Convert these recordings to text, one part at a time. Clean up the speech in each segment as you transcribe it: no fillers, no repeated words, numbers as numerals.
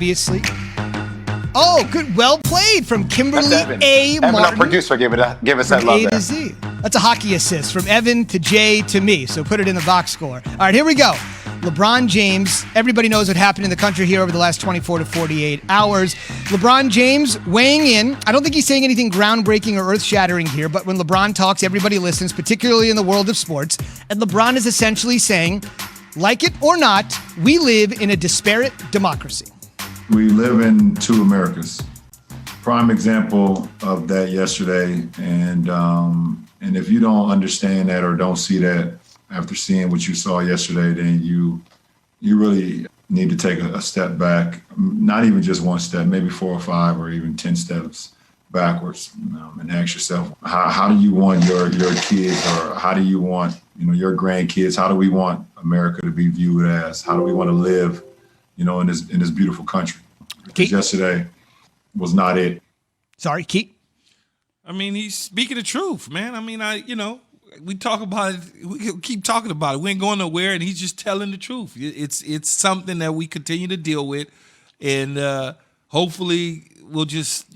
obviously. Oh, good. Well played from Kimberly A. Evan, Martin. our producer, give us that From love A there. to Z. That's a hockey assist from Evan to Jay to me. So put it in the box score. All right, here we go. LeBron James. Everybody knows what happened in the country here over the last 24 to 48 hours. LeBron James weighing in. I don't think he's saying anything groundbreaking or earth-shattering here, but when LeBron talks, everybody listens, particularly in the world of sports. And LeBron is essentially saying, like it or not, we live in a disparate democracy. We live in two Americas. Prime example of that yesterday. And if you don't understand that or don't see that after seeing what you saw yesterday, then you really need to take a step back, not even just one step, maybe 4 or 5 or even 10 steps backwards, and ask yourself, how do you want your kids, or how do you want your grandkids, how do we want America to be viewed as? How do we want to live in this beautiful country? Because yesterday was not it. Sorry, Keith. I mean, he's speaking the truth, man. I mean, we talk about it. We keep talking about it. We ain't going nowhere, and he's just telling the truth. It's something that we continue to deal with, and hopefully we'll just,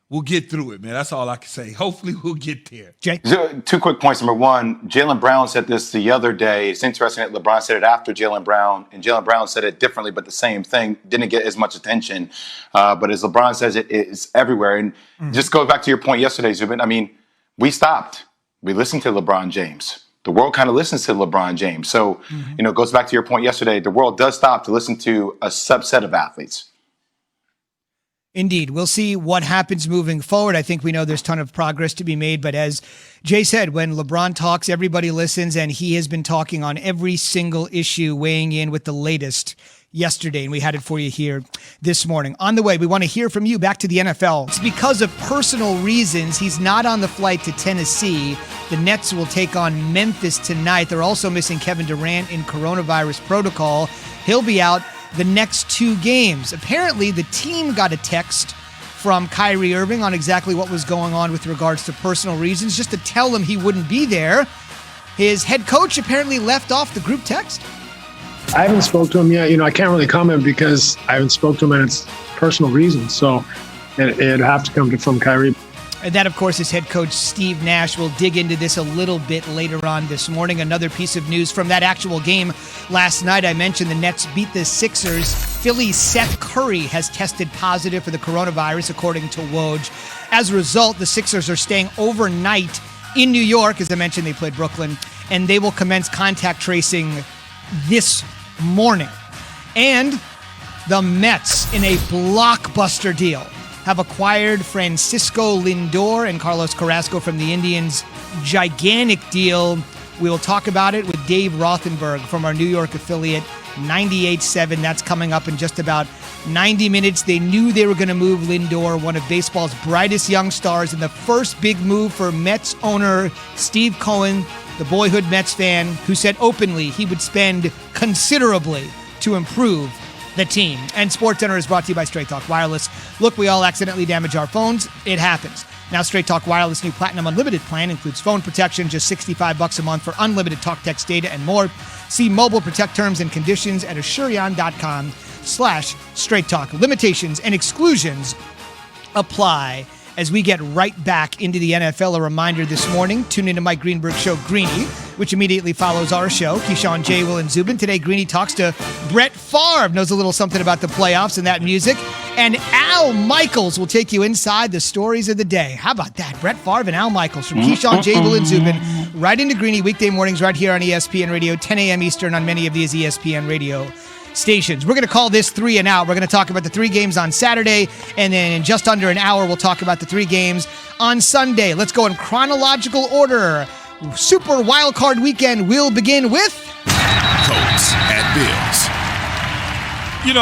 we'll get through it, man. That's all I can say. Hopefully we'll get there. Jay? 2 quick points. Number one, Jaylen Brown said this the other day. It's interesting that LeBron said it after Jaylen Brown, and Jaylen Brown said it differently, but the same thing. Didn't get as much attention. But as LeBron says, it's everywhere. And just go back to your point yesterday, Zubin. I mean, we stopped. We listened to LeBron James. The world kind of listens to LeBron James. So, it goes back to your point yesterday. The world does stop to listen to a subset of athletes. Indeed. We'll see what happens moving forward. I think we know there's a ton of progress to be made, but as Jay said, when LeBron talks, everybody listens, and he has been talking on every single issue, weighing in with the latest yesterday, and we had it for you here this morning. On the way, we want to hear from you. Back to the NFL. It's because of personal reasons he's not on the flight to Tennessee. The Nets will take on Memphis tonight. They're also missing Kevin Durant in coronavirus protocol. He'll be out the next 2 games. Apparently, the team got a text from Kyrie Irving on exactly what was going on with regards to personal reasons, just to tell him he wouldn't be there. His head coach apparently left off the group text. I haven't spoke to him yet. I can't really comment because I haven't spoke to him and it's personal reasons. So it'd have to come from Kyrie. And that, of course, is head coach Steve Nash. We'll dig into this a little bit later on this morning. Another piece of news from that actual game last night. I mentioned the Nets beat the Sixers. Philly's Seth Curry has tested positive for the coronavirus, according to Woj. As a result, the Sixers are staying overnight in New York. As I mentioned, they played Brooklyn, and they will commence contact tracing this morning. And the Mets, in a blockbuster deal, have acquired Francisco Lindor and Carlos Carrasco from the Indians. Gigantic deal. We will talk about it with Dave Rothenberg from our New York affiliate, 98.7. That's coming up in just about 90 minutes. They knew they were going to move Lindor, one of baseball's brightest young stars, and the first big move for Mets owner Steve Cohen, the boyhood Mets fan, who said openly he would spend considerably to improve the team. And SportsCenter is brought to you by Straight Talk Wireless. Look, we all accidentally damage our phones. It happens. Now, Straight Talk Wireless new Platinum Unlimited plan includes phone protection, just $65 a month for unlimited talk, text, data, and more. See Mobile Protect terms and conditions at Asurion.com/Straight Talk. Limitations and exclusions apply. As we get right back into the NFL, a reminder this morning, tune into Mike Greenberg's show, Greeny, which immediately follows our show, Keyshawn, J. Will, and Zubin. Today, Greeny talks to Brett Favre, knows a little something about the playoffs and that music. And Al Michaels will take you inside the stories of the day. How about that? Brett Favre and Al Michaels from Keyshawn, J. Will, and Zubin, right into Greeny, weekday mornings right here on ESPN Radio, 10 a.m. Eastern on many of these ESPN Radio stations. We're going to call this 3 and Out. We're going to talk about the 3 games on Saturday, and then in just under an hour, we'll talk about the 3 games on Sunday. Let's go in chronological order. Super Wild Card Weekend will begin with Colts at Bills.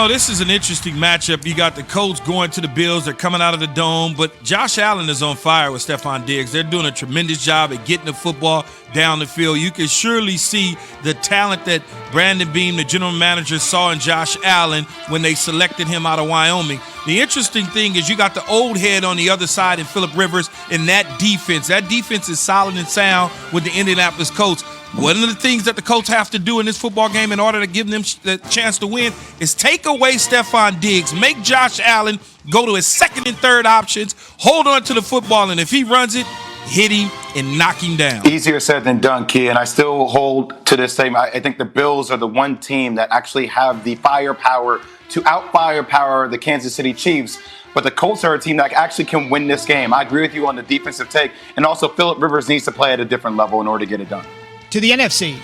This is an interesting matchup. You got the Colts going to the Bills. They're coming out of the Dome, but Josh Allen is on fire with Stephon Diggs. They're doing a tremendous job at getting the football down the field. You can surely see the talent that Brandon Beam, the general manager, saw in Josh Allen when they selected him out of Wyoming. The interesting thing is you got the old head on the other side in Phillip Rivers in that defense. That defense is solid and sound with the Indianapolis Colts. One of the things that the Colts have to do in this football game in order to give them the chance to win is take away Stephon Diggs, make Josh Allen go to his second and third options, hold on to the football, and if he runs it, hit him and knock him down. Easier said than done, Key, and I still hold to this statement. I think the Bills are the one team that actually have the firepower to out-firepower the Kansas City Chiefs. But the Colts are a team that actually can win this game. I agree with you on the defensive take. And also, Phillip Rivers needs to play at a different level in order to get it done. To the NFC.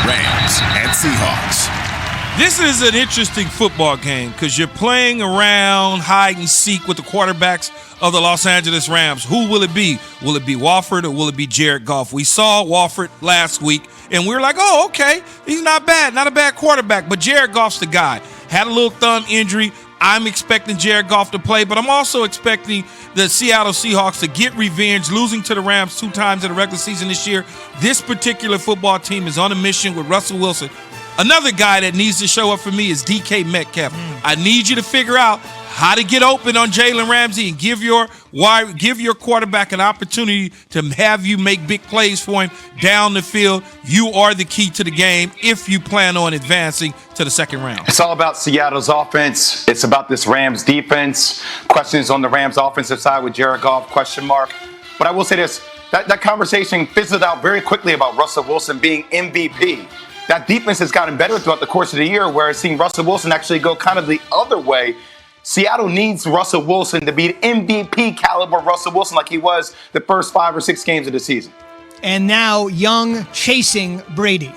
Rams and Seahawks. This is an interesting football game because you're playing around hide and seek with the quarterbacks of the Los Angeles Rams. Who will it be? Will it be Wolford or will it be Jared Goff? We saw Wolford last week, and we were like, oh, okay, he's not bad, not a bad quarterback, but Jared Goff's the guy. Had a little thumb injury. I'm expecting Jared Goff to play, but I'm also expecting the Seattle Seahawks to get revenge, losing to the Rams 2 times in the regular season this year. This particular football team is on a mission with Russell Wilson. Another guy that needs to show up for me is DK Metcalf. I need you to figure out how to get open on Jalen Ramsey and give your quarterback an opportunity to have you make big plays for him down the field. You are the key to the game if you plan on advancing to the second round. It's all about Seattle's offense. It's about this Rams defense. Questions on the Rams offensive side with Jared Goff, question mark. But I will say this, that conversation fizzled out very quickly about Russell Wilson being MVP. That defense has gotten better throughout the course of the year, where seeing Russell Wilson actually go kind of the other way. Seattle needs Russell Wilson to be MVP caliber Russell Wilson like he was the first 5 or 6 games of the season. And now Young chasing Brady.